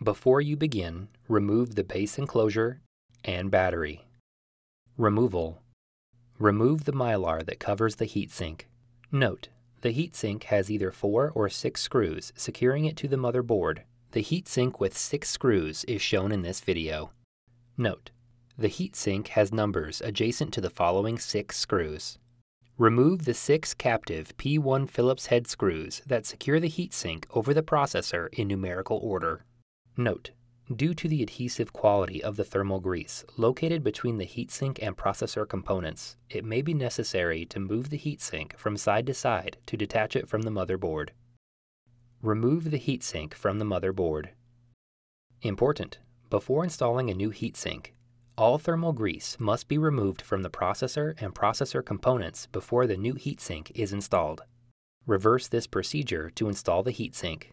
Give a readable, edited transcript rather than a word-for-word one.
Before you begin, remove the base enclosure and battery. Removal. Remove the mylar that covers the heatsink. Note, the heatsink has either 4 or 6 screws securing it to the motherboard. The heatsink with 6 screws is shown in this video. Note, the heatsink has numbers adjacent to the following 6 screws. Remove the 6 captive P1 Phillips head screws that secure the heatsink over the processor in numerical order. Note, due to the adhesive quality of the thermal grease located between the heatsink and processor components, it may be necessary to move the heatsink from side to side to detach it from the motherboard. Remove the heatsink from the motherboard. Important: before installing a new heatsink, all thermal grease must be removed from the processor and processor components before the new heatsink is installed. Reverse this procedure to install the heatsink.